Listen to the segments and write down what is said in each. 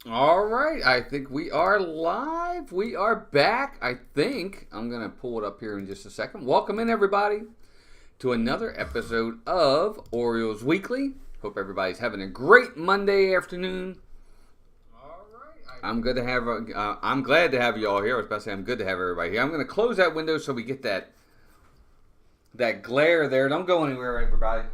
All right, I think we are live. We are back. I think I'm going to pull it up here in just a second. Welcome in, everybody, to another episode of Orioles Weekly. Hope everybody's having a great Monday afternoon. All right, I'm glad to have you all here. I was about to say I'm good to have everybody here. I'm going to close that window so we get that glare there. Don't go anywhere, everybody.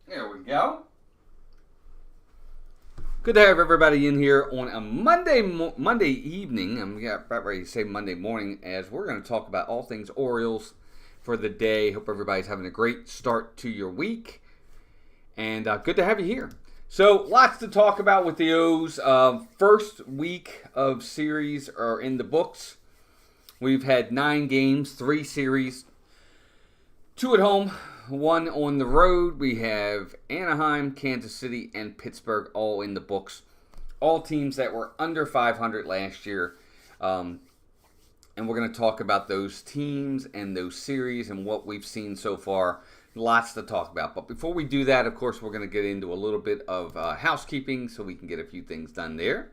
There we go. Good to have everybody in here on a Monday evening. I'm about ready to say Monday morning, as we're going to talk about all things Orioles for the day. Hope everybody's having a great start to your week, and good to have you here. So, lots to talk about with the O's. First week of series are in the books. We've had 9 games, 3 series, 2 at home, 1 on the road. We have Anaheim, Kansas City, and Pittsburgh all in the books. All teams that were under 500 last year. And we're going to talk about those teams and those series and what we've seen so far. Lots to talk about. But before we do that, of course, we're going to get into a little bit of housekeeping so we can get a few things done there.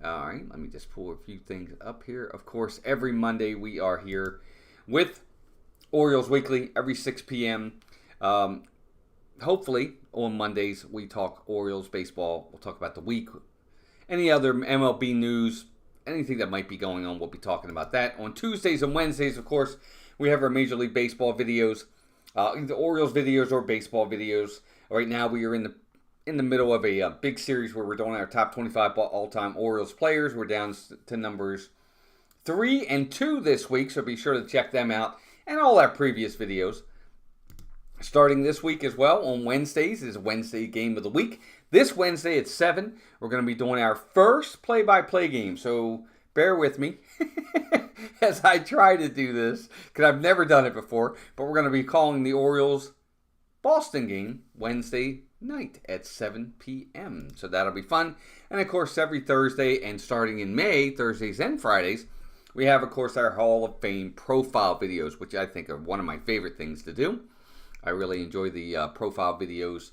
All right, let me just pull a few things up here. Of course, every Monday we are here with Orioles Weekly every 6 p.m. Hopefully, on Mondays, we talk Orioles baseball. We'll talk about the week, any other MLB news, anything that might be going on. We'll be talking about that. On Tuesdays and Wednesdays, of course, we have our Major League Baseball videos, either Orioles videos or baseball videos. Right now, we are in the middle of a big series where we're doing our top 25 all-time Orioles players. We're down to numbers 3 and 2 this week, so be sure to check them out. And all our previous videos. Starting this week as well, on Wednesdays, is Wednesday game of the week. This Wednesday at 7, we're going to be doing our first play-by-play game. So bear with me as I try to do this, because I've never done it before. But we're going to be calling the Orioles-Boston game Wednesday night at 7 p.m. So that'll be fun. And, of course, every Thursday and starting in May, Thursdays and Fridays, we have, of course, our Hall of Fame profile videos, which I think are one of my favorite things to do. I really enjoy the profile videos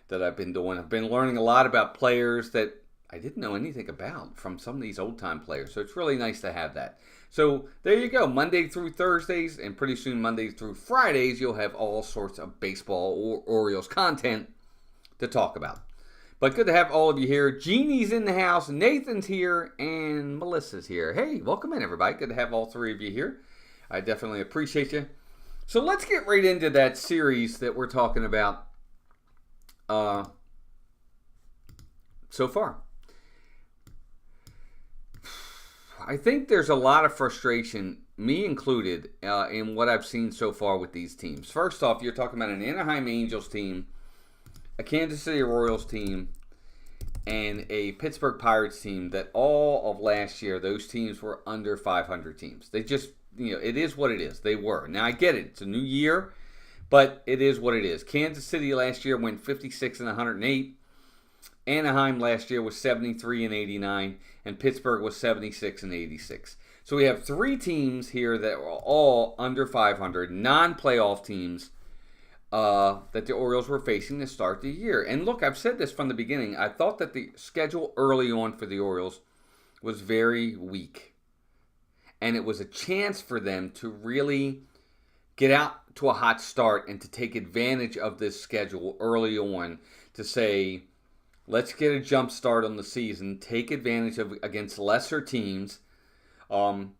that I've been doing. I've been learning a lot about players that I didn't know anything about from some of these old-time players. So it's really nice to have that. So there you go, Monday through Thursdays, and pretty soon Monday through Fridays, you'll have all sorts of baseball or Orioles content to talk about. But good to have all of you here. Jeannie's in the house, Nathan's here, and Melissa's here. Hey, welcome in, everybody. Good to have all 3 of you here. I definitely appreciate you. So let's get right into that series that we're talking about so far. I think there's a lot of frustration, me included, in what I've seen so far with these teams. First off, you're talking about an Anaheim Angels team, a Kansas City Royals team, and a Pittsburgh Pirates team that all of last year, those teams were under 500 teams. They just, it is what it is. They were. Now, I get it. It's a new year, but it is what it is. Kansas City last year went 56 and 108. Anaheim last year was 73 and 89, and Pittsburgh was 76 and 86. So we have 3 teams here that were all under 500, non-playoff teams, that the Orioles were facing to start the year. And look, I've said this from the beginning. I thought that the schedule early on for the Orioles was very weak. And it was a chance for them to really get out to a hot start and to take advantage of this schedule early on to say, let's get a jump start on the season, take advantage of against lesser teams, and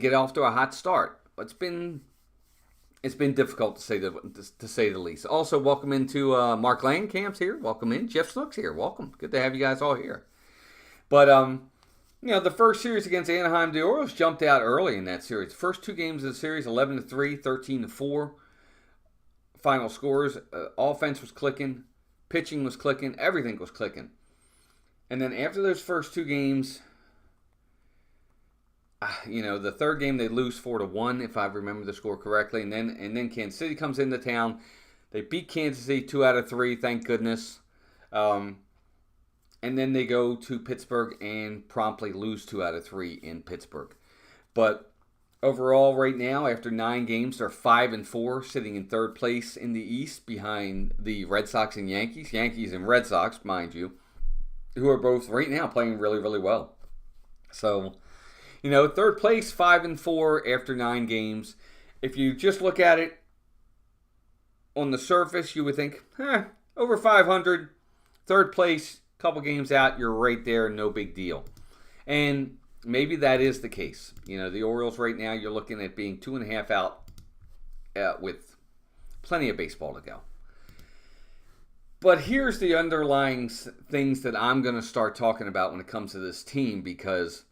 get off to a hot start. It's been difficult to say the least. Also, welcome into Mark Langcamp's here. Welcome in. Jeff Snook's here. Welcome. Good to have you guys all here. But the first series against Anaheim, the Orioles jumped out early in that series. First 2 games of the series, 11-3, 13-4. Final scores. Offense was clicking, pitching was clicking, everything was clicking. And then after those first 2 games, the third game they lose 4-1, if I remember the score correctly, and then Kansas City comes into town. They beat Kansas City 2 out of 3, thank goodness. And then they go to Pittsburgh and promptly lose 2 out of 3 in Pittsburgh. But Overall, right now, after 9 games, they're 5-4, sitting in third place in the East behind the Red Sox and Yankees. Yankees and Red Sox, mind you, who are both right now playing really, really well. So, third place, 5-4 after 9 games. If you just look at it on the surface, you would think, over 500, third place, couple games out, you're right there, no big deal. And maybe that is the case. The Orioles right now, you're looking at being 2.5 out with plenty of baseball to go. But here's the underlying things that I'm going to start talking about when it comes to this team, because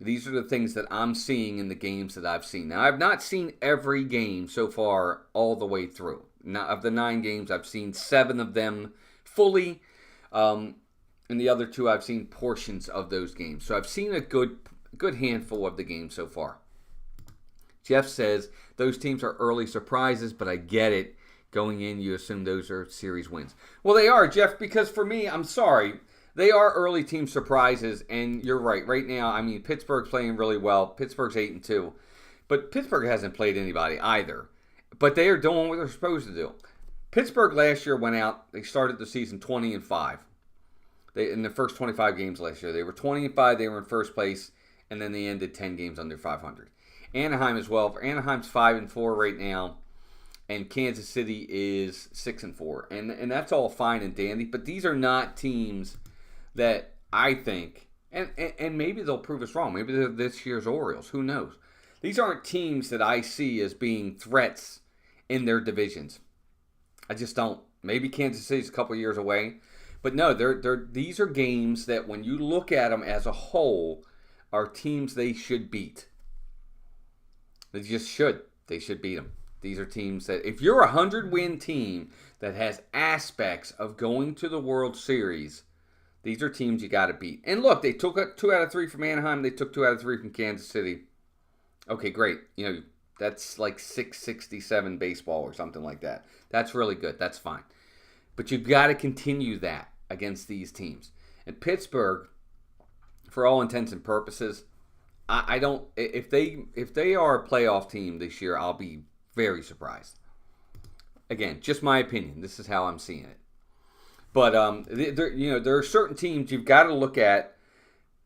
these are the things that I'm seeing in the games that I've seen. Now, I've not seen every game so far all the way through. Now, of the 9 games, I've seen 7 of them fully. And the other 2, I've seen portions of those games. So I've seen a good handful of the games so far. Jeff says those teams are early surprises, but I get it. Going in, you assume those are series wins. Well, they are, Jeff, because for me, I'm sorry, they are early team surprises, and you're right. Right now, Pittsburgh's playing really well. Pittsburgh's 8-2, but Pittsburgh hasn't played anybody either. But they are doing what they're supposed to do. Pittsburgh last year went out. They started the season 20-5. In the first 25 games last year, they were 20-5. They were in first place, and then they ended 10 games under 500. Anaheim as well. Anaheim's 5-4 right now. And Kansas City is 6-4. And that's all fine and dandy. But these are not teams that I think, and maybe they'll prove us wrong. Maybe they're this year's Orioles. Who knows? These aren't teams that I see as being threats in their divisions. I just don't. Maybe Kansas City's a couple years away. But no, these are games that when you look at them as a whole, are teams they should beat. They just should. They should beat them. These are teams that, if you're a 100-win team that has aspects of going to the World Series, these are teams you got to beat. And look, they took 2 out of 3 from Anaheim. They took 2 out of 3 from Kansas City. Okay, great. That's like 667 baseball or something like that. That's really good. That's fine. But you've got to continue that against these teams. And Pittsburgh, for all intents and purposes, I don't. If they are a playoff team this year, I'll be very surprised. Again, just my opinion. This is how I'm seeing it. But there are certain teams you've got to look at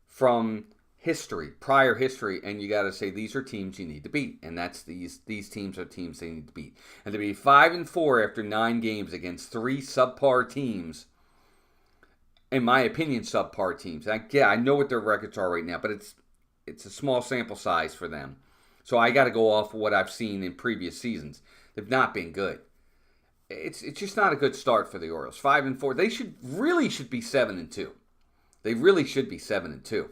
from history, prior history, and you got to say these are teams you need to beat, and that's these teams are teams they need to beat. And to be 5-4 after 9 games against 3 subpar teams, in my opinion, subpar teams. I know what their records are right now, but it's a small sample size for them. So I got to go off of what I've seen in previous seasons. They've not been good. It's just not a good start for the Orioles. 5-4. They should be 7-2. They really should be 7-2.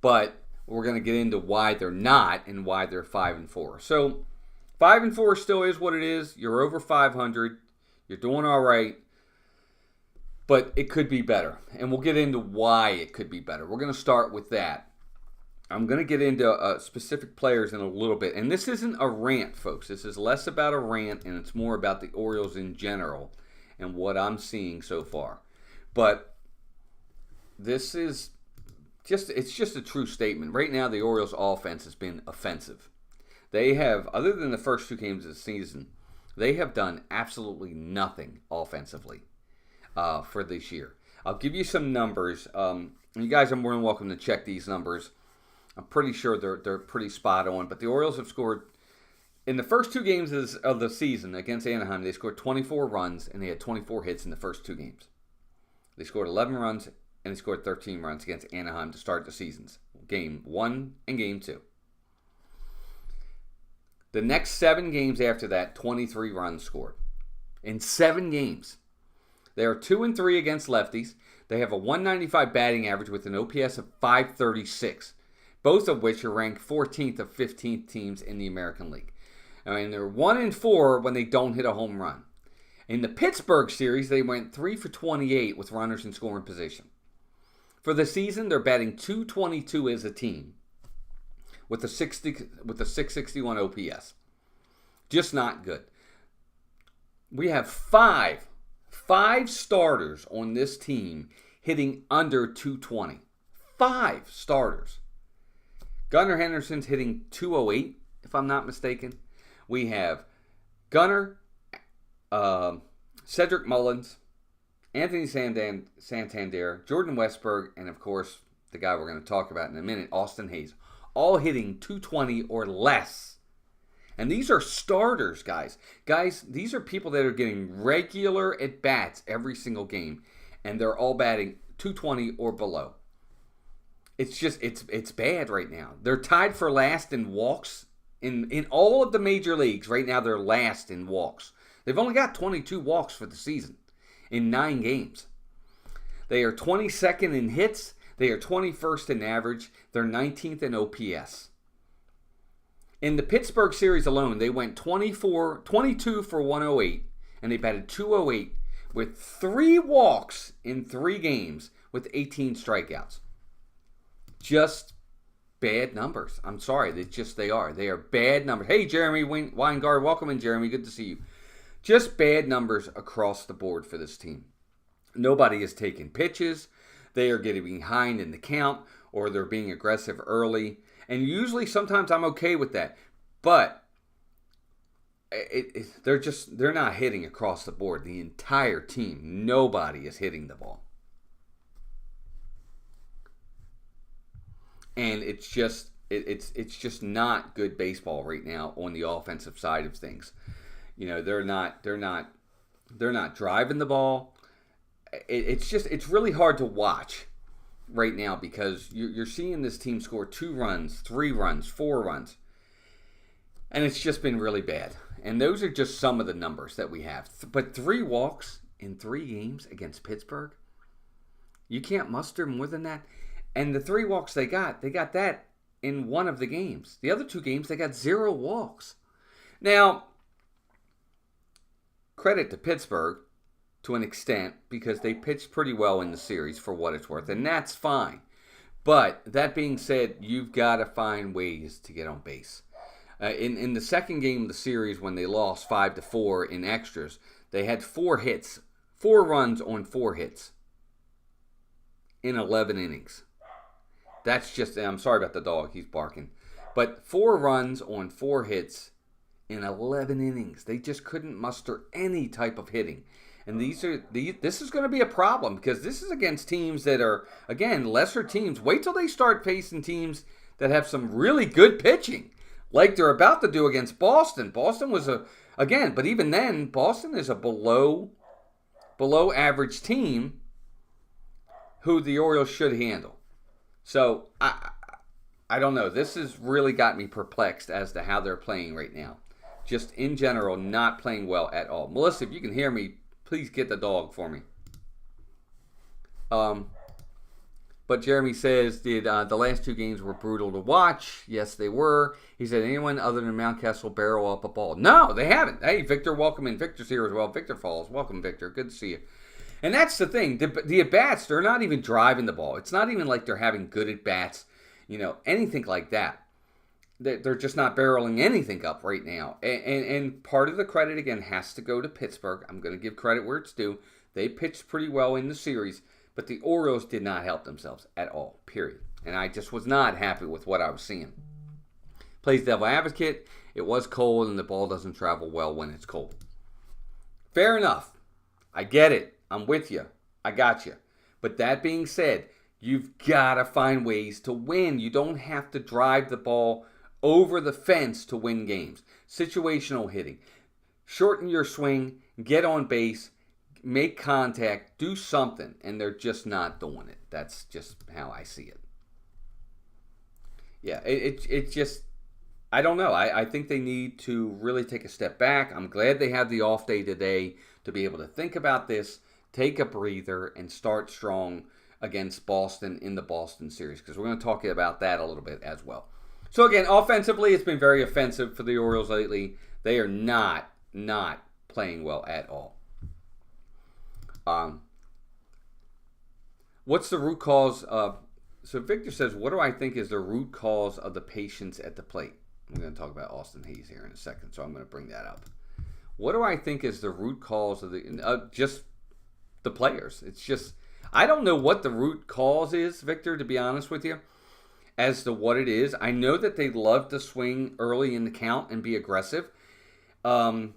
But we're going to get into why they're not and why they're 5-4. So 5-4 still is what it is. You're over 500. You're doing all right. But it could be better. And we'll get into why it could be better. We're going to start with that. I'm going to get into specific players in a little bit. And this isn't a rant, folks. This is less about a rant, and it's more about the Orioles in general and what I'm seeing so far. But this is it's just a true statement. Right now, the Orioles offense has been offensive. They have, other than the first 2 games of the season, they have done absolutely nothing offensively for this year. I'll give you some numbers. You guys are more than welcome to check these numbers. I'm pretty sure they're pretty spot on. But the Orioles have scored, in the first 2 games of the season against Anaheim, they scored 24 runs, and they had 24 hits in the first 2 games. They scored 11 runs, and they scored 13 runs against Anaheim to start the seasons. Game 1 and Game 2. The next 7 games after that, 23 runs scored. In 7 games. They are 2-3 against lefties. They have a 195 batting average with an OPS of 536. Both of which are ranked 14th of 15 teams in the American League. They're 1-4 when they don't hit a home run. In the Pittsburgh series, they went 3 for 28 with runners in scoring position. For the season, they're batting .222 as a team with a 661 OPS. Just not good. We have five starters on this team hitting under .220. 5 starters. Gunnar Henderson's hitting 208, if I'm not mistaken. We have Gunnar, Cedric Mullins, Anthony Santander, Jordan Westberg, and of course, the guy we're going to talk about in a minute, Austin Hayes, all hitting 220 or less. And these are starters, guys. Guys, these are people that are getting regular at-bats every single game, and they're all batting 220 or below. It's just, it's bad right now. They're tied for last in walks. In all of the major leagues right now, they're last in walks. They've only got 22 walks for the season in 9 games. They are 22nd in hits. They are 21st in average. They're 19th in OPS. In the Pittsburgh series alone, they went 22 for 108, and they batted 208 with 3 walks in 3 games with 18 strikeouts. Just bad numbers. I'm sorry. They are. They are bad numbers. Hey, Jeremy Weingard. Welcome in, Jeremy. Good to see you. Just bad numbers across the board for this team. Nobody is taking pitches. They are getting behind in the count, or they're being aggressive early. And usually, sometimes I'm okay with that. But they're not hitting across the board. The entire team. Nobody is hitting the ball. And it's just not good baseball right now on the offensive side of things. You know, they're not driving the ball. It's really hard to watch right now because you're seeing this team score 2 runs, 3 runs, 4 runs. And it's just been really bad. And those are just some of the numbers that we have. But 3 walks in 3 games against Pittsburgh, you can't muster more than that. And the 3 walks they got that in one of the games. The other 2 games, they got 0 walks. Now, credit to Pittsburgh to an extent because they pitched pretty well in the series for what it's worth, and that's fine. But that being said, you've got to find ways to get on base. In the second game of the series when they lost 5-4 in extras, they had 4 hits, 4 runs on 4 hits in 11 innings. That's just, I'm sorry about the dog, he's barking. But 4 runs on 4 hits in 11 innings. They just couldn't muster any type of hitting. And this is going to be a problem because this is against teams that are, again, lesser teams. Wait till they start facing teams that have some really good pitching, like they're about to do against Boston. Boston was but even then, Boston is a below average team who the Orioles should handle. So, I don't know. This has really got me perplexed as to how they're playing right now. Just in general, not playing well at all. Melissa, if you can hear me, please get the dog for me. But Jeremy says, the last 2 games were brutal to watch? Yes, they were. He said, anyone other than Mountcastle barrel up a ball? No, they haven't. Hey, Victor, welcome in. Victor's here as well. Victor Falls. Welcome, Victor. Good to see you. And that's the thing. The at-bats, they're not even driving the ball. It's not even like they're having good at-bats, anything like that. They're just not barreling anything up right now. And part of the credit, again, has to go to Pittsburgh. I'm going to give credit where it's due. They pitched pretty well in the series, but the Orioles did not help themselves at all, period. And I just was not happy with what I was seeing. Plays devil advocate. It was cold, and the ball doesn't travel well when it's cold. Fair enough. I get it. I'm with you. I got you. But that being said, you've got to find ways to win. You don't have to drive the ball over the fence to win games. Situational hitting. Shorten your swing. Get on base. Make contact. Do something. And they're just not doing it. That's just how I see it. Yeah, it just, I don't know. I think they need to really take a step back. I'm glad they have the off day today to be able to think about this. Take a breather and start strong against Boston in the Boston series because we're going to talk about that a little bit as well. So again, offensively, it's been very offensive for the Orioles lately. They are not playing well at all. What's the root cause of... So Victor says, what do I think is the root cause of the patience at the plate? I'm going to talk about Austin Hayes here in a second, so I'm going to bring that up. What do I think is the root cause of just the players? It's just, I don't know what the root cause is, Victor, to be honest with you. as to what it is. I know that they love to swing early in the count and be aggressive. And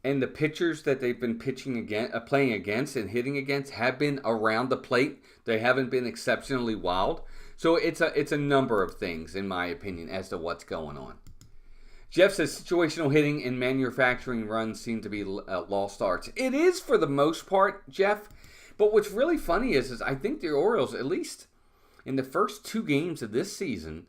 the pitchers that they've been playing against and hitting against have been around the plate. They haven't been exceptionally wild. So it's a number of things, in my opinion, as to what's going on. Jeff says situational hitting and manufacturing runs seem to be lost arts. It is for the most part, Jeff. But what's really funny is I think the Orioles, at least in the first 2 games of this season,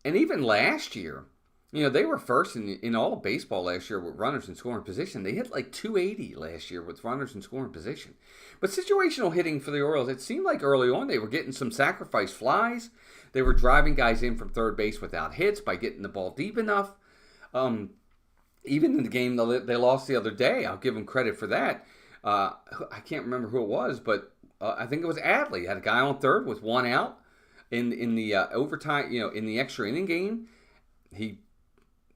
and even last year, they were first in all of baseball last year with runners in scoring position. They hit like 280 last year with runners in scoring position. But situational hitting for the Orioles, it seemed like early on they were getting some sacrifice flies. They were driving guys in from third base without hits by getting the ball deep enough. Even in the game they lost the other day, I'll give them credit for that. I can't remember who it was, but I think it was Adley. He had a guy on third with 1 out in the overtime, in the extra inning game. He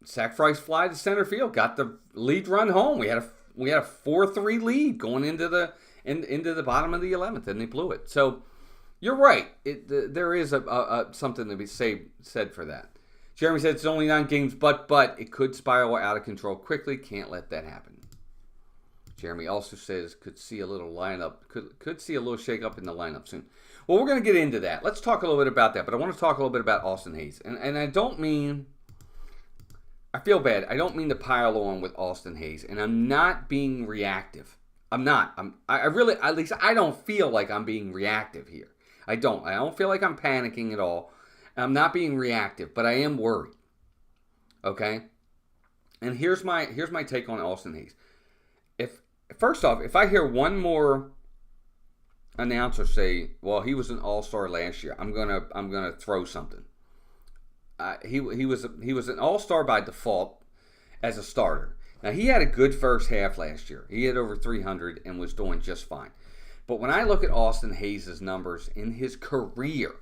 sacrifice fly to center field, got the lead run home. We had a 4-3 lead going into the bottom of the 11th, and they blew it. So you're right. There is something to be said for that. Jeremy said it's only 9 games, but it could spiral out of control quickly. Can't let that happen. Jeremy also says could see a little shake up in the lineup soon. Well, we're going to get into that. Let's talk a little bit about that, but I want to talk a little bit about Austin Hayes. And I don't mean, I feel bad. I don't mean to pile on with Austin Hayes, and I'm not being reactive. I'm not. I really, at least I don't feel like I'm being reactive here. I don't feel like I'm panicking at all. I'm not being reactive, but I am worried. Okay? And here's my take on Austin Hayes. First off, if I hear one more announcer say, "Well, he was an all-star last year," I'm gonna throw something. He was an all-star by default as a starter. Now he had a good first half last year. He had over 300 and was doing just fine. But when I look at Austin Hayes' numbers in his career,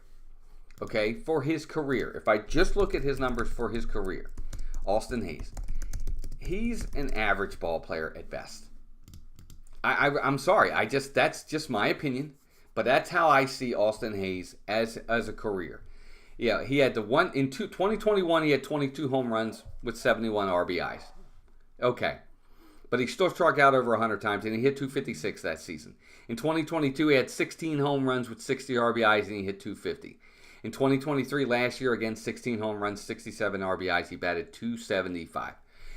okay, for his career, if I just look at his numbers for his career, Austin Hayes, he's an average ball player at best. I'm sorry. That's just my opinion, but that's how I see Austin Hayes as a career. Yeah, he had 2021. He had 22 home runs with 71 RBIs. Okay, but he still struck out over 100 times, and he hit 256 that season. In 2022, he had 16 home runs with 60 RBIs, and he hit 250. In 2023, last year, again, 16 home runs, 67 RBIs. He batted 275.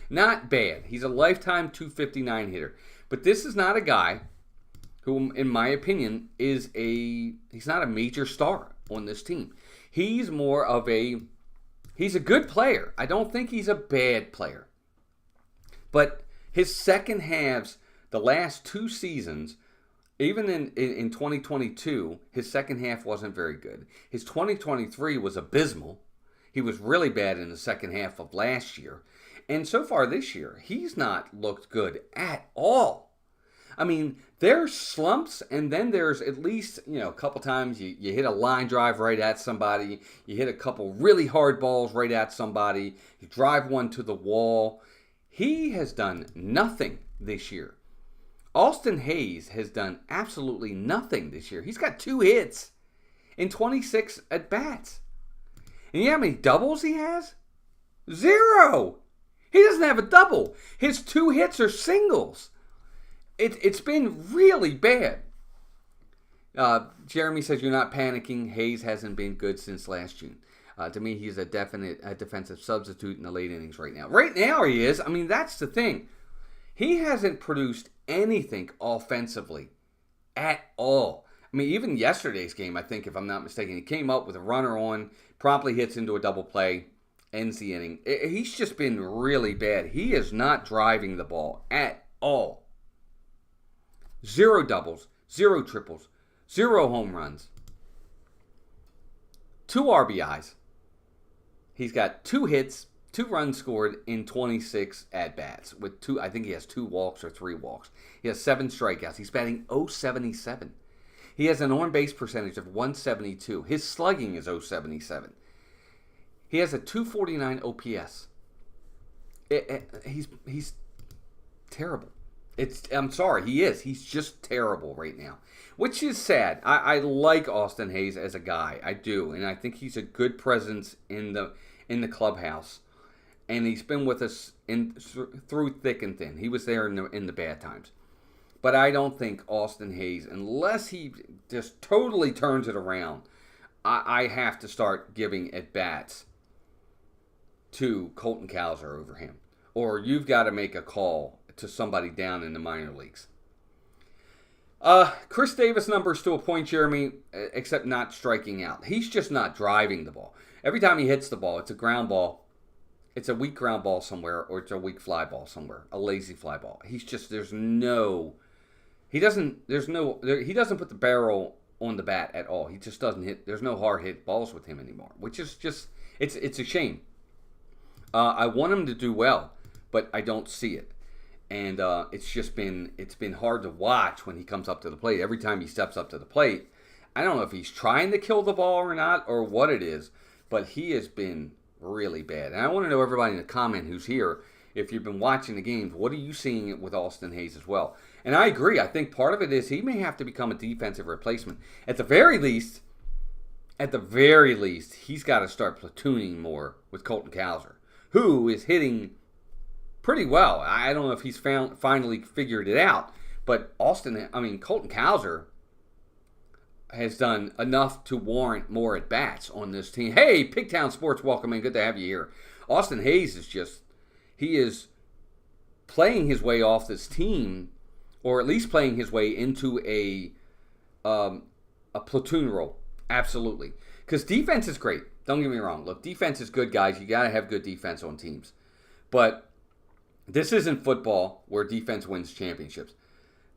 Not bad. He's a lifetime 259 hitter. But this is not a guy who, in my opinion, he's not a major star on this team. He's a good player. I don't think he's a bad player. But his second halves, the last 2 seasons, even in 2022, his second half wasn't very good. His 2023 was abysmal. He was really bad in the second half of last year. And so far this year, he's not looked good at all. I mean, there's slumps, and then there's at least, a couple times you hit a line drive right at somebody. You hit a couple really hard balls right at somebody. You drive one to the wall. He has done nothing this year. Austin Hayes has done absolutely nothing this year. He's got 2 hits in 26 at-bats. And you know how many doubles he has? 0. He doesn't have a double. His 2 hits are singles. It's been really bad. Jeremy says you're not panicking. Hayes hasn't been good since last June. To me, he's a definite defensive substitute in the late innings right now. Right now he is. I mean, that's the thing. He hasn't produced anything offensively at all. I mean, even yesterday's game, I think, if I'm not mistaken, he came up with a runner on, promptly hits into a double play, ends the inning. He's just been really bad. He is not driving the ball at all. 0 doubles, 0 triples, 0 home runs, 2 RBIs. He's got 2 hits, 2 runs scored in 26 at-bats. I think he has 2 walks or 3 walks. He has 7 strikeouts. He's batting .077. He has an on-base percentage of 172. His slugging is .077. He has a 249 OPS. He's terrible. I'm sorry, he is. He's just terrible right now, which is sad. I like Austin Hayes as a guy. I do, and I think he's a good presence in the clubhouse. And he's been with us through thick and thin. He was there in the bad times. But I don't think Austin Hayes, unless he just totally turns it around, I have to start giving at-bats to Colton Cowser over him. Or you've got to make a call to somebody down in the minor leagues. Chris Davis numbers to a point, Jeremy, except not striking out. He's just not driving the ball. Every time he hits the ball, it's a ground ball. It's a weak ground ball somewhere, or it's a weak fly ball somewhere, a lazy fly ball. He doesn't put the barrel on the bat at all. He just doesn't hit. There's no hard hit balls with him anymore, which is just, it's a shame. I want him to do well, but I don't see it. And it's been hard to watch when he comes up to the plate. Every time he steps up to the plate, I don't know if he's trying to kill the ball or not, or what it is, but he has been really bad. And I want to know, everybody in the comment who's here, if you've been watching the games, what are you seeing with Austin Hayes as well? And I agree. I think part of it is he may have to become a defensive replacement. At the very least, he's got to start platooning more with Colton Cowser, who is hitting pretty well. I don't know if he's finally figured it out, but Colton Cowser has done enough to warrant more at-bats on this team. Hey, Pigtown Sports, welcome in. Good to have you here. Austin Hayes he is playing his way off this team, or at least playing his way into a platoon role. Absolutely. Because defense is great. Don't get me wrong. Look, defense is good, guys. You got to have good defense on teams. But this isn't football where defense wins championships.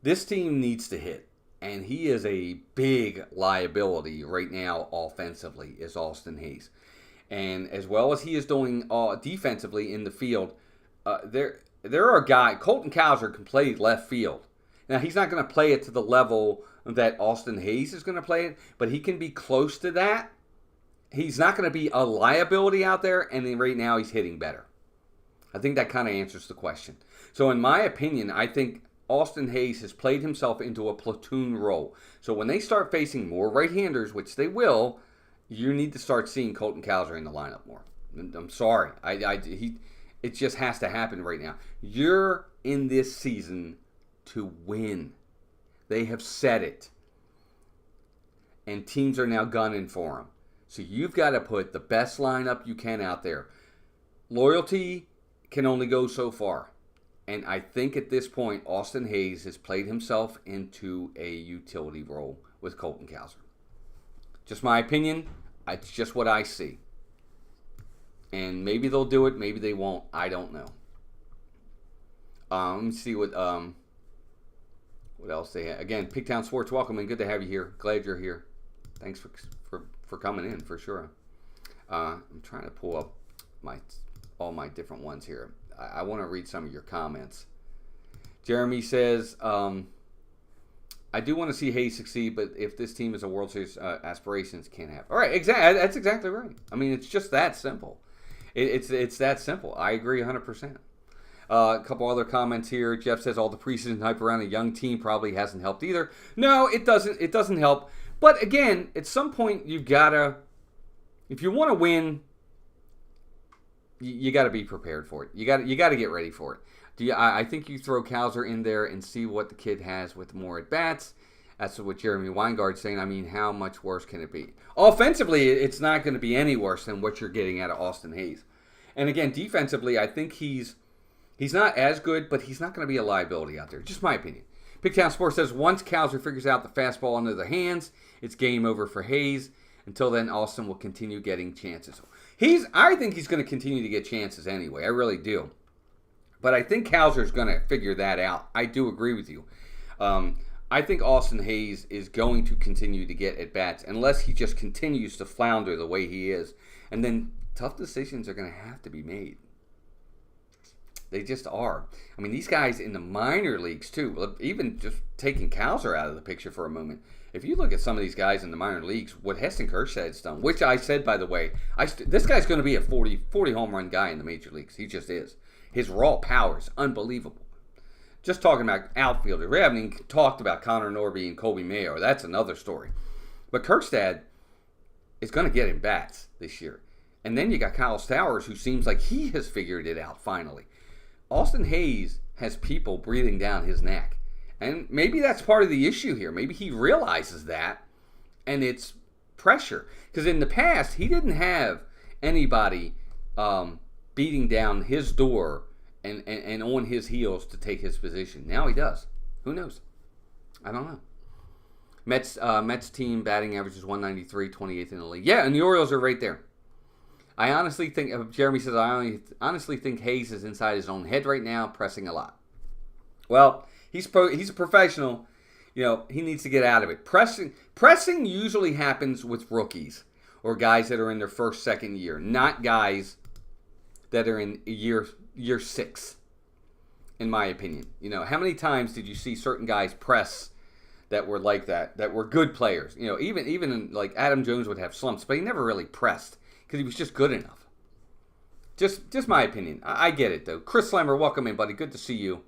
This team needs to hit. And he is a big liability right now offensively, is Austin Hayes. And as well as he is doing defensively in the field, there are guys. Colton Cowser can play left field. Now, he's not going to play it to the level that Austin Hayes is going to play it, but he can be close to that. He's not going to be a liability out there, and then right now he's hitting better. I think that kind of answers the question. So in my opinion, I think Austin Hayes has played himself into a platoon role. So when they start facing more right-handers, which they will, you need to start seeing Colton Cowser in the lineup more. I'm sorry. It just has to happen right now. You're in this season to win. They have said it. And teams are now gunning for him. So you've got to put the best lineup you can out there. Loyalty can only go so far. And I think at this point, Austin Hayes has played himself into a utility role with Colton Cowser. Just my opinion. It's just what I see. And maybe they'll do it. Maybe they won't. I don't know. Let me see what else they have. Again, Pigtown Sports, welcome and good to have you here. Glad you're here. Thanks for coming in, for sure. I'm trying to pull up all my different ones here. I want to read some of your comments. Jeremy says, I do want to see Hayes succeed, but if this team is a World Series aspirations, can't have. All right, exactly. That's exactly right. I mean, it's just that simple. It's that simple. I agree 100%. A couple other comments here. Jeff says all the preseason hype around a young team probably hasn't helped either. No, it doesn't. It doesn't help. But again, at some point you gotta, if you want to win, you got to be prepared for it. You got to get ready for it. I think you throw Cowser in there and see what the kid has with more at bats. That's what Jeremy Weingard's saying. I mean, how much worse can it be? Offensively, it's not going to be any worse than what you're getting out of Austin Hayes. And again, defensively, I think he's not as good, but he's not going to be a liability out there. Just my opinion. Pigtown Sports says once Cowser figures out the fastball under the hands, it's game over for Hayes. Until then, Austin will continue getting chances. I think he's going to continue to get chances anyway. I really do. But I think Cowser's going to figure that out. I do agree with you. I think Austin Hayes is going to continue to get at-bats unless he just continues to flounder the way he is. And then tough decisions are going to have to be made. They just are. I mean, these guys in the minor leagues, too, even just taking Cowser out of the picture for a moment, if you look at some of these guys in the minor leagues, what Heston Kjerstad's done, which I said, by the way, this guy's going to be a 40 home run guy in the major leagues. He just is. His raw power is unbelievable. Just talking about outfielders. We haven't even talked about Connor Norby and Colby Mayo. That's another story. But Kirkstad is going to get him bats this year. And then you got Kyle Stowers, who seems like he has figured it out finally. Austin Hayes has people breathing down his neck. And maybe that's part of the issue here. Maybe he realizes that, and it's pressure. Because in the past, he didn't have anybody beating down his door and on his heels to take his position. Now he does. Who knows? I don't know. Mets team batting average is 193, 28th in the league. Yeah, and the Orioles are right there. I honestly think, Jeremy says, I honestly think Hayes is inside his own head right now, pressing a lot. Well, he's a professional. You know, he needs to get out of it. Pressing usually happens with rookies or guys that are in their first, second year, not guys that are in year 6, in my opinion. You know, how many times did you see certain guys press that were like that were good players? You know, even like Adam Jones would have slumps, but he never really pressed because he was just good enough. Just my opinion. I get it, though. Chris Slammer, welcome in, buddy. Good to see you.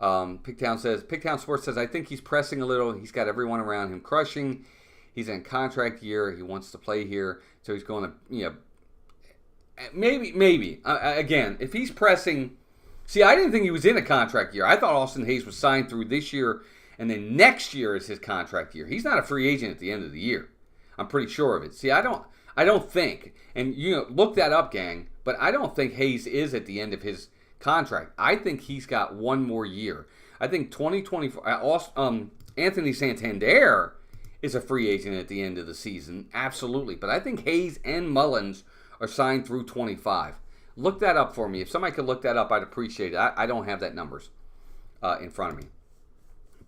Pigtown Sports says, I think he's pressing a little. He's got everyone around him crushing. He's in contract year. He wants to play here. So he's going to, you know, maybe. Again, if he's pressing. See, I didn't think he was in a contract year. I thought Austin Hayes was signed through this year, and then next year is his contract year. He's not a free agent at the end of the year. I'm pretty sure of it. See, I don't think, and you know, look that up, gang, but I don't think Hayes is at the end of his contract. I think he's got one more year. I think 2024. Anthony Santander is a free agent at the end of the season, absolutely. But I think Hayes and Mullins are signed through 25. Look that up for me. If somebody could look that up, I'd appreciate it. I don't have that numbers in front of me.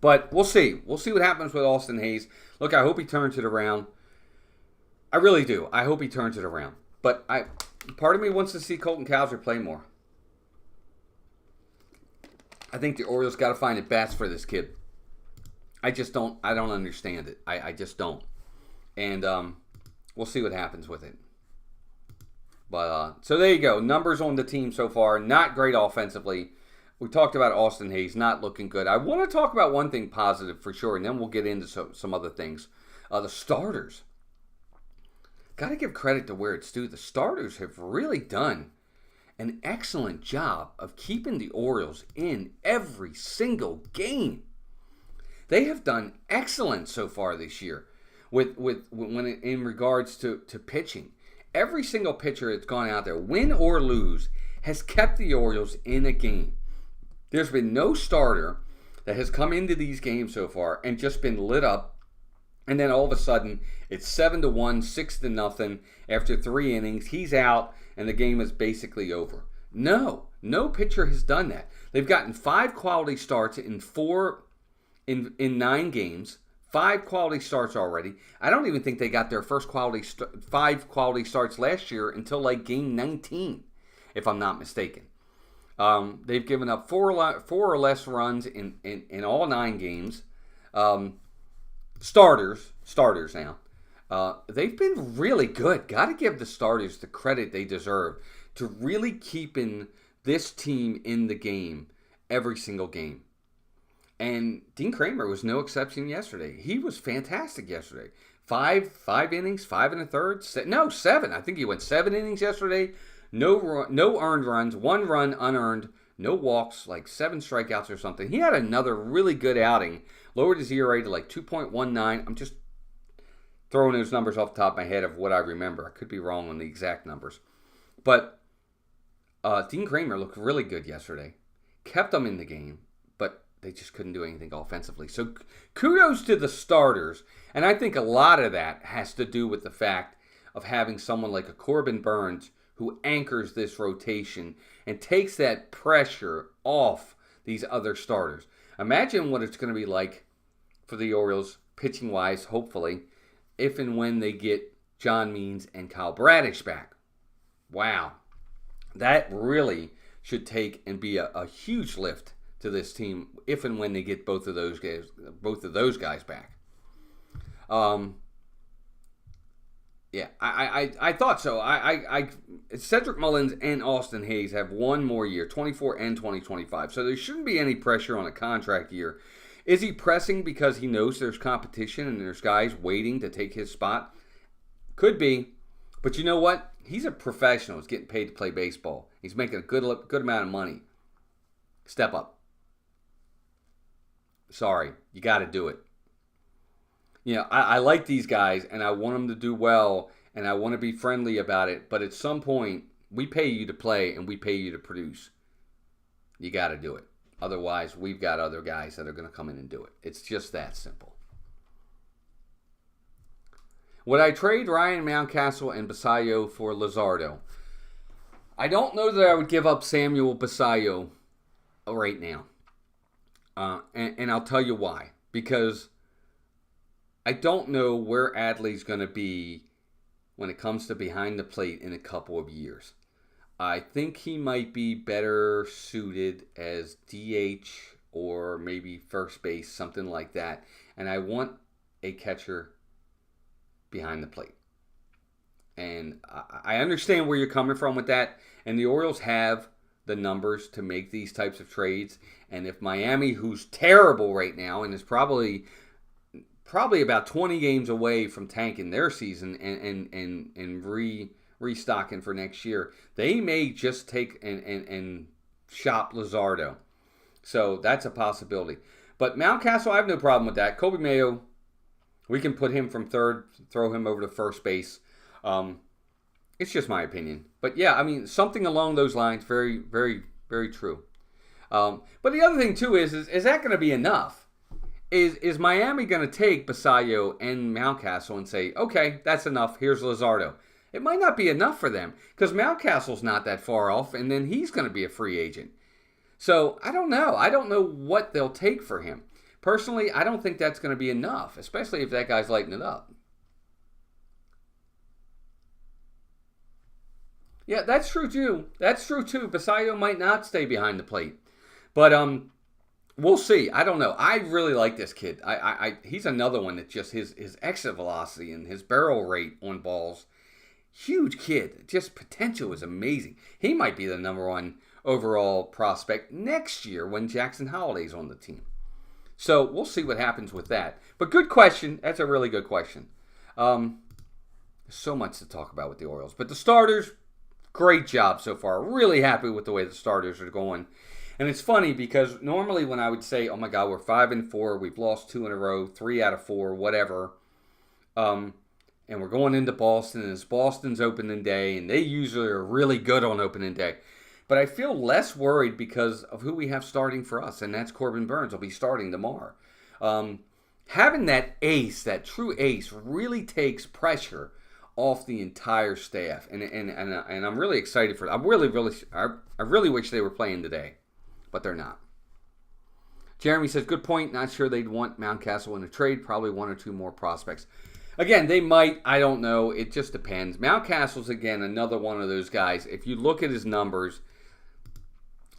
But we'll see. We'll see what happens with Austin Hayes. Look, I hope he turns it around. I really do. I hope he turns it around. But part of me wants to see Colton Cowser play more. I think the Orioles got to find at bats for this kid. I don't understand it. I just don't. And we'll see what happens with it. But so there you go. Numbers on the team so far. Not great offensively. We talked about Austin Hayes not looking good. I want to talk about one thing positive for sure, and then we'll get into some other things. The starters. Got to give credit to where it's due. The starters have really done an excellent job of keeping the Orioles in every single game. They have done excellent so far this year in regards to pitching. Every single pitcher that's gone out there, win or lose, has kept the Orioles in a game. There's been no starter that has come into these games so far and just been lit up, and then all of a sudden it's 7-1, 6-0 after 3 innings. He's out, and the game is basically over. No pitcher has done that. They've gotten 5 quality starts in 9 games. 5 quality starts already. I don't even think they got their first 5 quality starts last year until like game 19, if I'm not mistaken. They've given up 4 or less runs in all 9 games. Starters now. They've been really good. Got to give the starters the credit they deserve to really keeping this team in the game every single game. And Dean Kramer was no exception yesterday. He was fantastic yesterday. 5 innings, 5 1/3. 7. I think he went 7 innings yesterday. No earned runs, 1 run unearned, no walks, like 7 strikeouts or something. He had another really good outing. Lowered his ERA to like 2.19. I'm just throwing those numbers off the top of my head of what I remember. I could be wrong on the exact numbers. But Dean Kramer looked really good yesterday. Kept them in the game, but they just couldn't do anything offensively. So kudos to the starters. And I think a lot of that has to do with the fact of having someone like a Corbin Burns who anchors this rotation and takes that pressure off these other starters. Imagine what it's going to be like for the Orioles, pitching-wise, hopefully, if and when they get John Means and Kyle Bradish back. Wow. That really should take and be a huge lift to this team if and when they get both of those guys back. Yeah, I thought so. Cedric Mullins and Austin Hayes have one more year, 24 and 2025. So there shouldn't be any pressure on a contract year. Is he pressing because he knows there's competition and there's guys waiting to take his spot? Could be. But you know what? He's a professional. He's getting paid to play baseball. He's making a good amount of money. Step up. Sorry, you got to do it. I like these guys, and I want them to do well, and I want to be friendly about it. But at some point, we pay you to play, and we pay you to produce. You got to do it. Otherwise, we've got other guys that are going to come in and do it. It's just that simple. Would I trade Ryan Mountcastle and Basallo for Luzardo? I don't know that I would give up Samuel Basallo right now. And I'll tell you why. Because I don't know where Adley's going to be when it comes to behind the plate in a couple of years. I think he might be better suited as DH or maybe first base, something like that. And I want a catcher behind the plate. And I understand where you're coming from with that. And the Orioles have the numbers to make these types of trades. And if Miami, who's terrible right now and is probably about 20 games away from tanking their season and restocking for next year, they may just take and shop Luzardo. So that's a possibility. But Mountcastle, I have no problem with that. Kobe Mayo, we can put him from third, throw him over to first base. It's just my opinion. But yeah, I mean, something along those lines, very, very, very true. But the other thing, too, is that going to be enough? Is Miami going to take Basallo and Mountcastle and say, okay, that's enough, here's Luzardo? It might not be enough for them because Mountcastle's not that far off, and then he's going to be a free agent. So I don't know. I don't know what they'll take for him. Personally, I don't think that's going to be enough, especially if that guy's lighting it up. Yeah, that's true too. Basallo might not stay behind the plate. But we'll see. I don't know. I really like this kid. He's another one that just his exit velocity and his barrel rate on balls, huge kid. Just potential is amazing. He might be the number one overall prospect next year when Jackson Holliday's on the team. So we'll see what happens with that. But good question. That's a really good question. There's so much to talk about with the Orioles. But the starters, great job so far. Really happy with the way the starters are going. And it's funny because normally when I would say, oh my God, we're 5-4, we've lost 2 in a row, 3 out of 4, whatever, and we're going into Boston, and it's Boston's opening day, and they usually are really good on opening day. But I feel less worried because of who we have starting for us, and that's Corbin Burnes. Will be starting tomorrow. Having that ace, that true ace, really takes pressure off the entire staff, and I'm really excited for it. I really wish they were playing today, but they're not. Jeremy says, good point. Not sure they'd want Mountcastle in a trade. Probably 1 or 2 more prospects. Again, they might. I don't know. It just depends. Mountcastle's, again, another one of those guys. If you look at his numbers,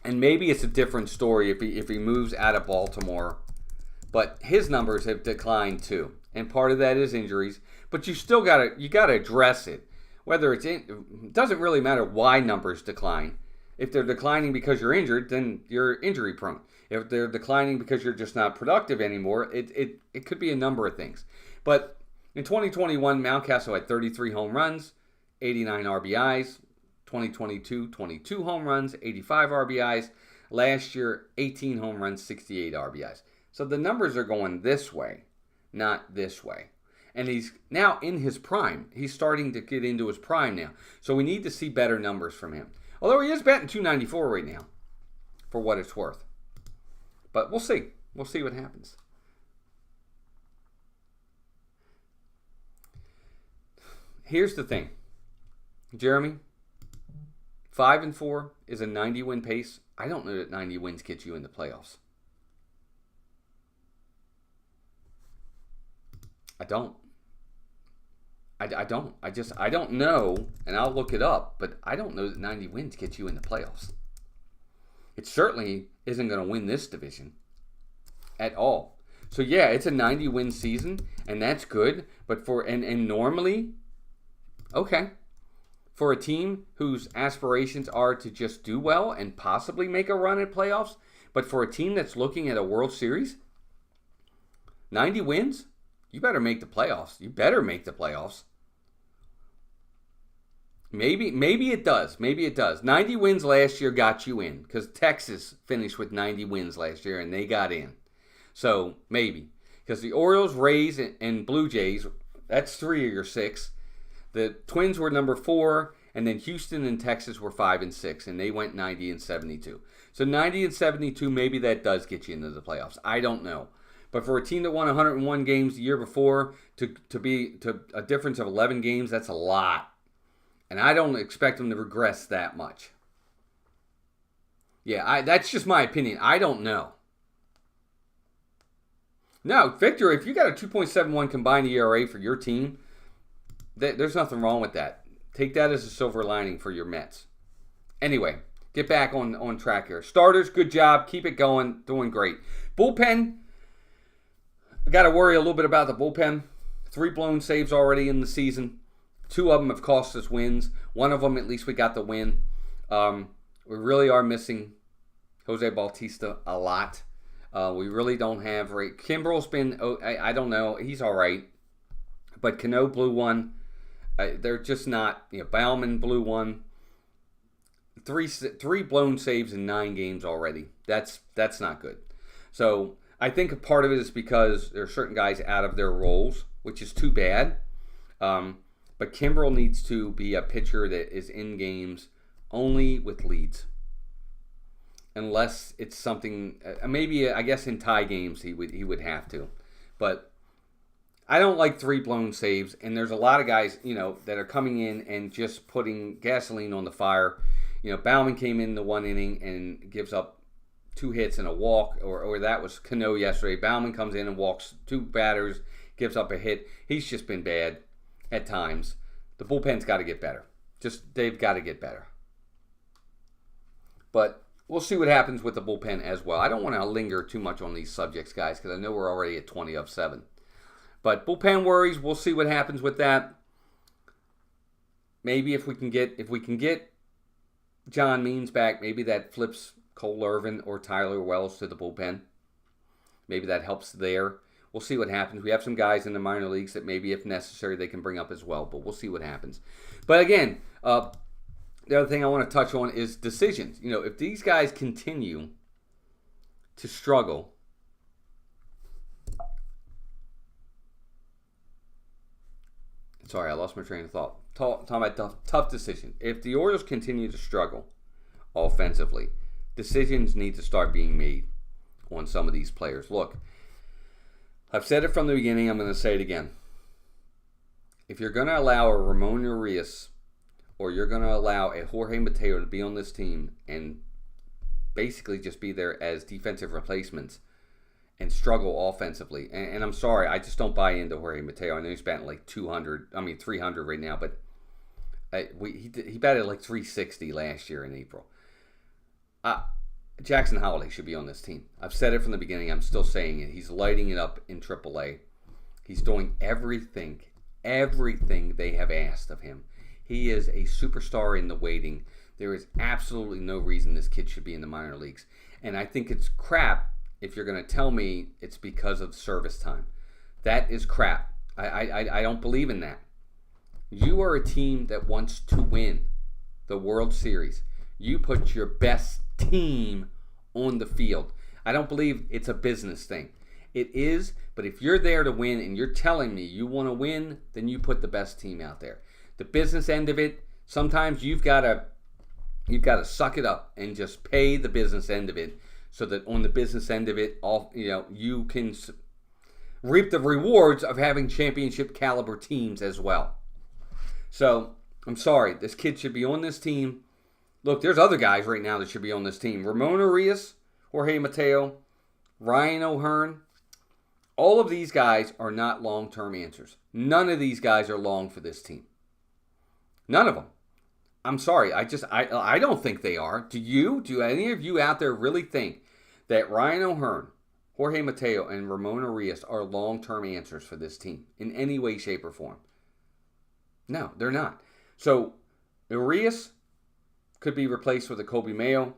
and maybe it's a different story if he moves out of Baltimore, but his numbers have declined too. And part of that is injuries. But you still gotta address it. Whether it doesn't really matter why numbers decline. If they're declining because you're injured, then you're injury prone. If they're declining because you're just not productive anymore, it could be a number of things. But in 2021, Mountcastle had 33 home runs, 89 RBIs. 2022, 22 home runs, 85 RBIs. Last year, 18 home runs, 68 RBIs. So the numbers are going this way, not this way. And he's now in his prime. He's starting to get into his prime now. So we need to see better numbers from him. Although he is batting .294 right now, for what it's worth. But we'll see. We'll see what happens. Here's the thing. Jeremy, 5-4 is a 90-win pace. I don't know that 90 wins get you in the playoffs. I don't. I don't. I don't know, and I'll look it up, but I don't know that 90 wins get you in the playoffs. It certainly isn't going to win this division at all. So yeah, it's a 90-win season, and that's good, but normally Okay. For a team whose aspirations are to just do well and possibly make a run at playoffs, but for a team that's looking at a World Series, 90 wins? You better make the playoffs. You better make the playoffs. Maybe it does. Maybe it does. 90 wins last year got you in because Texas finished with 90 wins last year and they got in. So maybe. Because the Orioles, Rays, and Blue Jays, that's 3 of your 6. The Twins were number 4, and then Houston and Texas were 5 and 6, and they went 90 and 72. So 90 and 72, maybe that does get you into the playoffs. I don't know. But for a team that won 101 games the year before to be a difference of 11 games, that's a lot. And I don't expect them to regress that much. Yeah, that's just my opinion. I don't know. No, Victor, if you got a 2.71 combined ERA for your team, there's nothing wrong with that. Take that as a silver lining for your Mets. Anyway, get back on track here. Starters, good job. Keep it going. Doing great. Bullpen, I got to worry a little bit about the bullpen. 3 blown saves already in the season. 2 of them have cost us wins. 1 of them, at least we got the win. We really are missing Jose Bautista a lot. We really don't have... Kimbrel's been... I don't know. He's all right. But Cano blew one. They're just not... Bauman blew one. 3 blown saves in 9 games already. That's not good. So I think a part of it is because there are certain guys out of their roles, which is too bad. But Kimbrel needs to be a pitcher that is in games only with leads. Unless it's something, maybe I guess in tie games he would have to. But I don't like 3 blown saves, and there's a lot of guys, that are coming in and just putting gasoline on the fire. Bauman came in the 1 inning and gives up 2 hits and a walk, or that was Cano yesterday. Bauman comes in and walks 2 batters, gives up a hit. He's just been bad at times. The bullpen's got to get better. They've got to get better. But we'll see what happens with the bullpen as well. I don't want to linger too much on these subjects, guys, because I know we're already at 20 of 7. But bullpen worries, we'll see what happens with that. Maybe if we can get John Means back, maybe that flips Cole Irvin or Tyler Wells to the bullpen. Maybe that helps there. We'll see what happens. We have some guys in the minor leagues that maybe, if necessary, they can bring up as well. But we'll see what happens. But again, the other thing I want to touch on is decisions. If these guys continue to struggle, sorry, I lost my train of thought. Talking about tough decisions. If the Orioles continue to struggle offensively, decisions need to start being made on some of these players. Look, I've said it from the beginning. I'm going to say it again. If you're going to allow a Ramon Urias or you're going to allow a Jorge Mateo to be on this team and basically just be there as defensive replacements and struggle offensively, and I'm sorry, I just don't buy into Jorge Mateo. I know he's batting like 300 right now, but he batted like 360 last year in April. Jackson Holiday should be on this team. I've said it from the beginning. I'm still saying it. He's lighting it up in AAA. He's doing everything they have asked of him. He is a superstar in the waiting. There is absolutely no reason this kid should be in the minor leagues. And I think it's crap if you're going to tell me it's because of service time. That is crap. I don't believe in that. You are a team that wants to win the World Series. You put your best team on the field. I don't believe it's a business thing. It is, but if you're there to win and you're telling me you want to win, then you put the best team out there. The business end of it, sometimes you've got to suck it up and just pay the business end of it, so that on the business end of it, you can reap the rewards of having championship caliber teams as well. So I'm sorry, this kid should be on this team. Look, there's other guys right now that should be on this team. Ramon Urias, Jorge Mateo, Ryan O'Hearn. All of these guys are not long-term answers. None of these guys are long for this team. None of them. I'm sorry. I don't think they are. Do you? Do any of you out there really think that Ryan O'Hearn, Jorge Mateo, and Ramon Urias are long-term answers for this team in any way, shape, or form? No, they're not. So Urias could be replaced with a Kobe Mayo.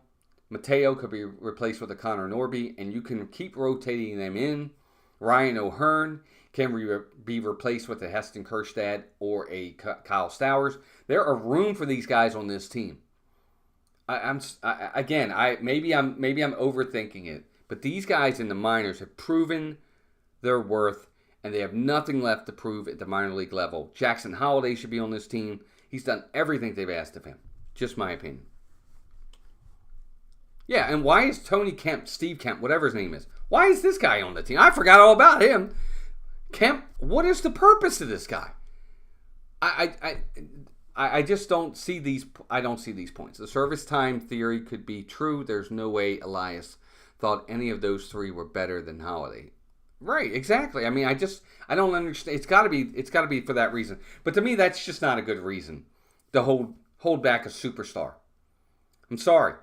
Mateo could be replaced with a Connor Norby, and you can keep rotating them in. Ryan O'Hearn can be replaced with a Heston Kjerstad or a Kyle Stowers. There are room for these guys on this team. Maybe I'm overthinking it, but these guys in the minors have proven their worth, and they have nothing left to prove at the minor league level. Jackson Holliday should be on this team. He's done everything they've asked of him. Just my opinion. Yeah, and why is Steve Kemp, whatever his name is, why is this guy on the team? I forgot all about him. Kemp, what is the purpose of this guy? I just don't see these. I don't see these points. The service time theory could be true. There's no way Elias thought any of those three were better than Holliday. Right, exactly. I mean, I don't understand. It's got to be for that reason. But to me, that's just not a good reason to hold back a superstar. I'm sorry.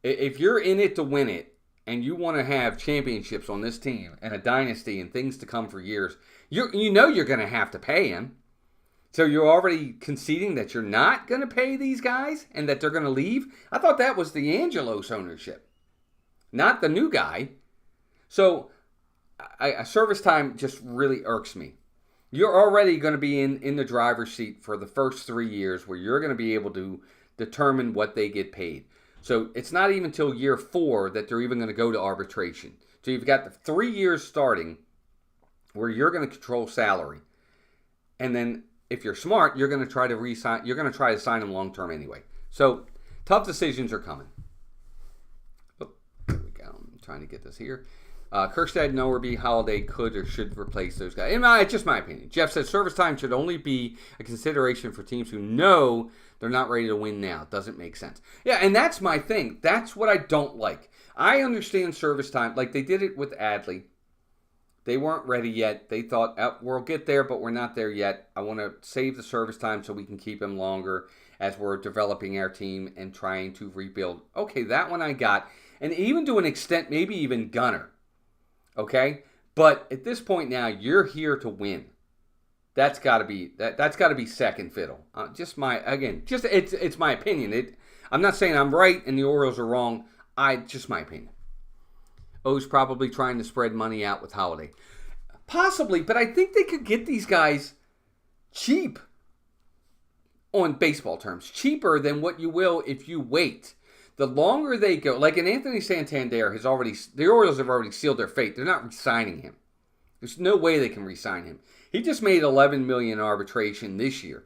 If you're in it to win it, and you want to have championships on this team and a dynasty and things to come for years, you know you're going to have to pay him. So you're already conceding that you're not going to pay these guys and that they're going to leave? I thought that was the Angelos ownership, not the new guy. So service time just really irks me. You're already going to be in the driver's seat for the first 3 years where you're going to be able to determine what they get paid. So it's not even until year 4 that they're even going to go to arbitration. So you've got the 3 years starting where you're going to control salary. And then if you're smart, you're going to try to re-sign. You're going to try to sign them long term anyway. So tough decisions are coming. Oh, there we go. I'm trying to get this here. Kjerstad, Norby, Holliday could or should replace those guys. It's just my opinion. Jeff says service time should only be a consideration for teams who know they're not ready to win now. It doesn't make sense. Yeah, and that's my thing. That's what I don't like. I understand service time. Like they did it with Adley. They weren't ready yet. They thought, we'll get there, but we're not there yet. I want to save the service time so we can keep him longer as we're developing our team and trying to rebuild. Okay, that one I got. And even to an extent, maybe even Gunnar. Okay? But at this point now, you're here to win. That's got to be second fiddle. It's my opinion. I'm not saying I'm right and the Orioles are wrong. Just my opinion. O's probably trying to spread money out with Holliday. Possibly, but I think they could get these guys cheap on baseball terms. Cheaper than what you will if you wait. The longer they go, like in Anthony Santander, the Orioles have already sealed their fate. They're not re-signing him. There's no way they can re-sign him. He just made $11 million in arbitration this year.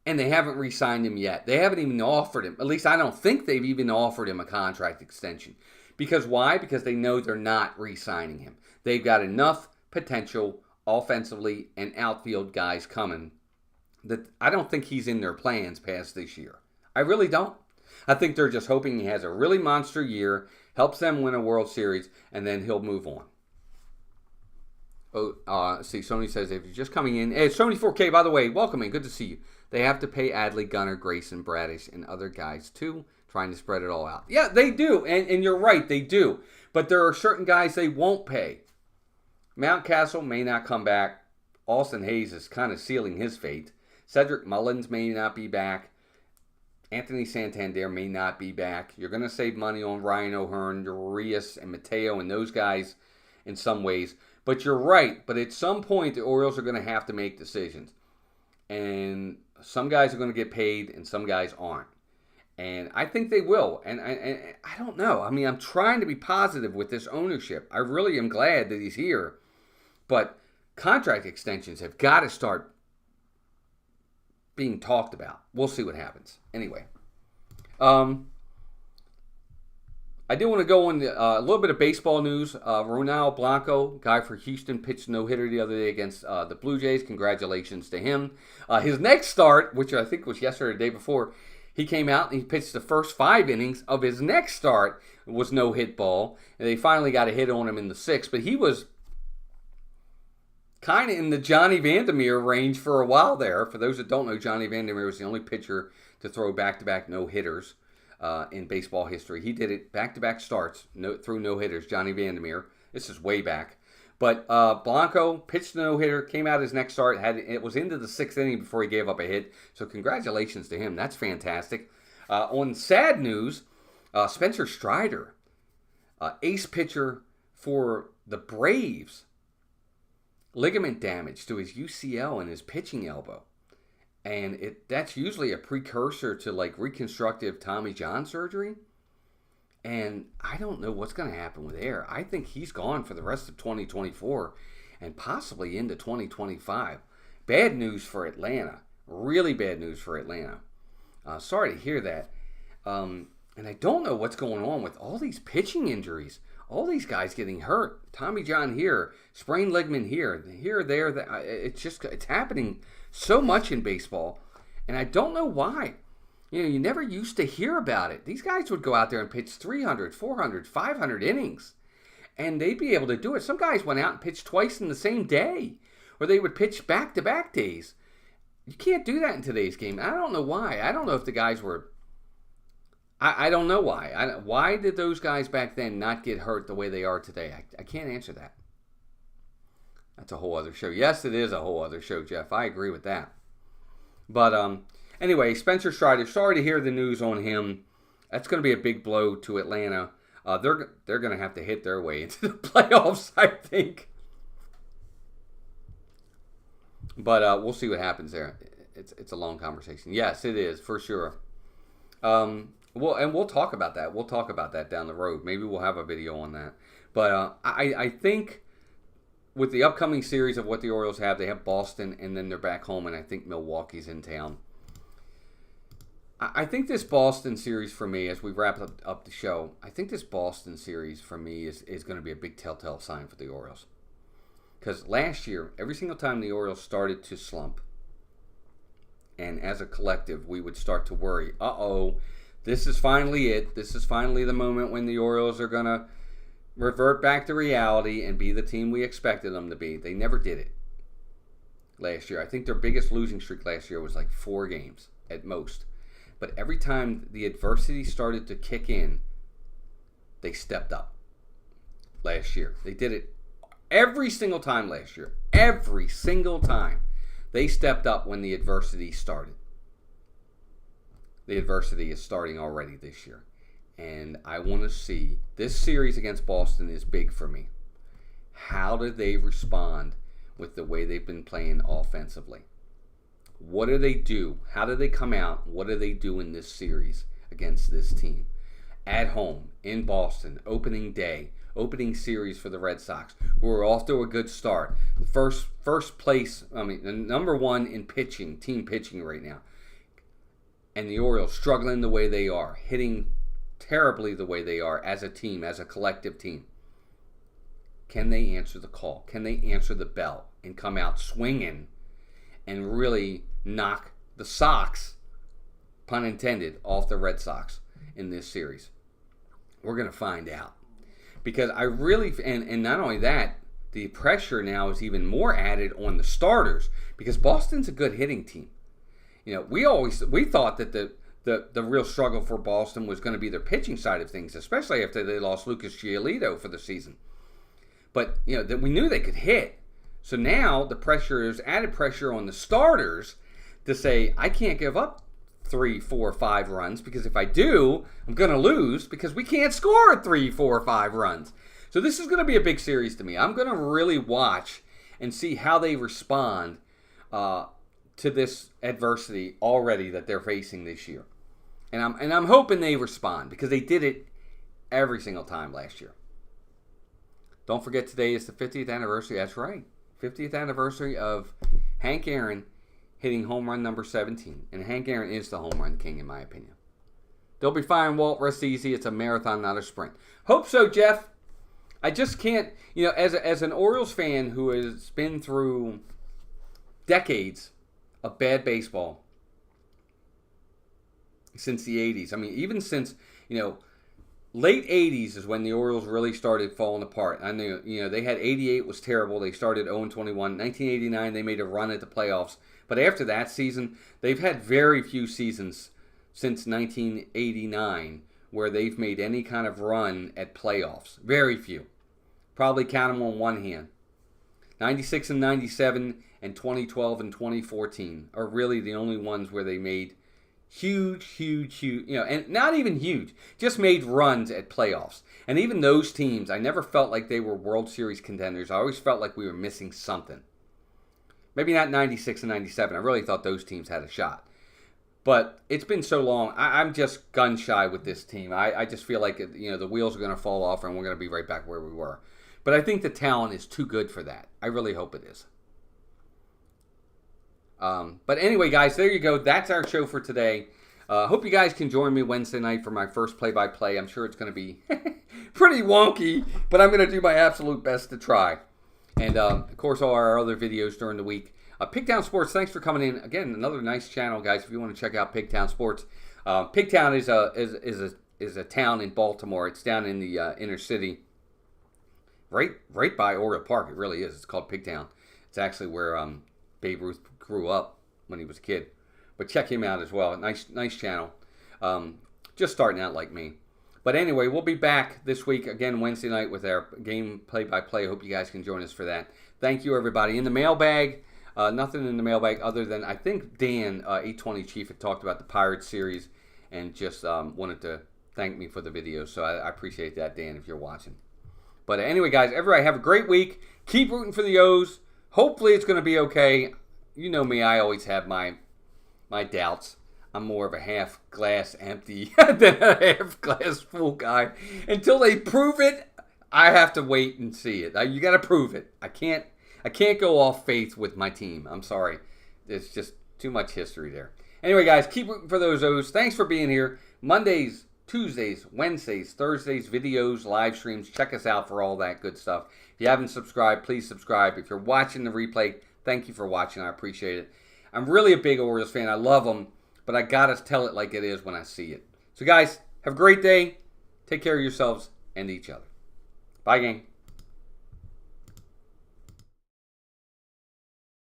And they haven't re-signed him yet. They haven't even offered him. At least I don't think they've even offered him a contract extension. Because why? Because they know they're not re-signing him. They've got enough potential offensively and outfield guys coming that I don't think he's in their plans past this year. I really don't. I think they're just hoping he has a really monster year, helps them win a World Series, and then he'll move on. Sony says, if you're just coming in, hey, Sony 4K, by the way, welcome in, good to see you. They have to pay Adley, Gunnar, Grayson, Bradish, and other guys too, trying to spread it all out. Yeah, they do, and you're right, they do. But there are certain guys they won't pay. Mountcastle may not come back. Austin Hayes is kind of sealing his fate. Cedric Mullins may not be back. Anthony Santander may not be back. You're going to save money on Ryan O'Hearn, Urias, and Mateo, and those guys in some ways. But you're right. But at some point, the Orioles are going to have to make decisions. And some guys are going to get paid, and some guys aren't. And I think they will. And I don't know. I mean, I'm trying to be positive with this ownership. I really am glad that he's here. But contract extensions have got to start being talked about. We'll see what happens. Anyway, I do want to go on a little bit of baseball news. Ronald Blanco, guy for Houston, pitched no-hitter the other day against the Blue Jays. Congratulations to him. His next start, which I think was yesterday or the day before, he came out and he pitched the first 5 innings of his next start. It was no-hit ball. And they finally got a hit on him in the 6th. But he was kind of in the Johnny Vandermeer range for a while there. For those that don't know, Johnny Vandermeer was the only pitcher to throw back-to-back no-hitters in baseball history. He did it back-to-back starts through no-hitters, Johnny Vandermeer. This is way back. But Blanco pitched the no-hitter, came out his next start, it was into the 6th inning before he gave up a hit. So congratulations to him. That's fantastic. On sad news, Spencer Strider, ace pitcher for the Braves, ligament damage to his UCL and his pitching elbow. And that's usually a precursor to like reconstructive Tommy John surgery. And I don't know what's going to happen with Air. I think he's gone for the rest of 2024 and possibly into 2025. Bad news for Atlanta. Really bad news for Atlanta. Sorry to hear that. And I don't know what's going on with all these pitching injuries. All these guys getting hurt. Tommy John here, sprained ligament here, there. It's happening so much in baseball, and I don't know why. You never used to hear about it. These guys would go out there and pitch 300, 400, 500 innings, and they'd be able to do it. Some guys went out and pitched twice in the same day, or they would pitch back-to-back days. You can't do that in today's game. I don't know why. I don't know if the guys were... I don't know why. Why did those guys back then not get hurt the way they are today? I can't answer that. That's a whole other show. Yes, it is a whole other show, Jeff. I agree with that. But anyway, Spencer Strider, sorry to hear the news on him. That's going to be a big blow to Atlanta. They're going to have to hit their way into the playoffs, I think. But we'll see what happens there. It's a long conversation. Yes, it is, for sure. We'll talk about that. We'll talk about that down the road. Maybe we'll have a video on that. But I think with the upcoming series of what the Orioles have, they have Boston, and then they're back home, and I think Milwaukee's in town. I think this Boston series for me, as we wrap up the show, I think this Boston series for me is going to be a big telltale sign for the Orioles. Because last year, every single time the Orioles started to slump, and as a collective, we would start to worry, this is finally it. This is finally the moment when the Orioles are going to revert back to reality and be the team we expected them to be. They never did it last year. I think their biggest losing streak last year was like 4 games at most. But every time the adversity started to kick in, they stepped up last year. They did it every single time last year. Every single time. They stepped up when the adversity started. The adversity is starting already this year. And I want to see, this series against Boston is big for me. How do they respond with the way they've been playing offensively? What do they do? How do they come out? What do they do in this series against this team? At home, in Boston, opening day, opening series for the Red Sox, who are off to a good start. First place, number 1 in pitching, team pitching right now. And the Orioles struggling the way they are, hitting terribly the way they are as a team, as a collective team. Can they answer the call? Can they answer the bell and come out swinging and really knock the Sox, pun intended, off the Red Sox in this series? We're going to find out. Because I really, and not only that, the pressure now is even more added on the starters because Boston's a good hitting team. We thought that the real struggle for Boston was going to be their pitching side of things, especially after they lost Lucas Giolito for the season. But that we knew they could hit. So now the pressure is added pressure on the starters to say, I can't give up 3, 4, 5 runs because if I do, I'm going to lose because we can't score 3, 4, 5 runs. So this is going to be a big series to me. I'm going to really watch and see how they respond to this adversity already that they're facing this year. And I'm hoping they respond because they did it every single time last year. Don't forget today is the 50th anniversary. That's right. 50th anniversary of Hank Aaron hitting home run number 17. And Hank Aaron is the home run king in my opinion. They'll be fine, Walt. Rest easy. It's a marathon, not a sprint. Hope so, Jeff. I just can't, as an Orioles fan who has been through decades of bad baseball since the 80s. Even since, late 80s is when the Orioles really started falling apart. I knew, they had 88 was terrible. They started 0-21. 1989, they made a run at the playoffs. But after that season, they've had very few seasons since 1989 where they've made any kind of run at playoffs. Very few. Probably count them on one hand. 96 and 97 and 2012 and 2014 are really the only ones where they made huge, and not even huge, just made runs at playoffs. And even those teams, I never felt like they were World Series contenders. I always felt like we were missing something. Maybe not 96 and 97. I really thought those teams had a shot. But it's been so long. I'm just gun shy with this team. I just feel like the wheels are going to fall off and we're going to be right back where we were. But I think the talent is too good for that. I really hope it is. But anyway, guys, there you go. That's our show for today. Hope you guys can join me Wednesday night for my first play-by-play. I'm sure it's going to be pretty wonky, but I'm going to do my absolute best to try. And, of course, all our other videos during the week. Pigtown Sports, thanks for coming in. Again, another nice channel, guys, if you want to check out Pigtown Sports. Pigtown is a town in Baltimore. It's down in the inner city, right by Oriole Park. It really is. It's called Pigtown. It's actually where Babe Ruth grew up when he was a kid. But check him out as well. Nice channel. Just starting out like me. But anyway, we'll be back this week again Wednesday night with our game play-by-play. Hope you guys can join us for that. Thank you, everybody. In the mailbag, nothing in the mailbag other than I think Dan, 820 Chief, had talked about the Pirates series and just wanted to thank me for the video. So I appreciate that, Dan, if you're watching. But anyway, guys, everybody have a great week. Keep rooting for the O's. Hopefully it's going to be okay. You know me, I always have my doubts. I'm more of a half glass empty than a half glass full guy. Until they prove it, I have to wait and see it. You got to prove it. I can't go off faith with my team. I'm sorry. There's just too much history there. Anyway, guys, keep rooting for those O's. Thanks for being here. Mondays, Tuesdays, Wednesdays, Thursdays, videos, live streams. Check us out for all that good stuff. If you haven't subscribed, please subscribe. If you're watching the replay, thank you for watching. I appreciate it. I'm really a big Orioles fan. I love them, but I got to tell it like it is when I see it. So, guys, have a great day. Take care of yourselves and each other. Bye, gang.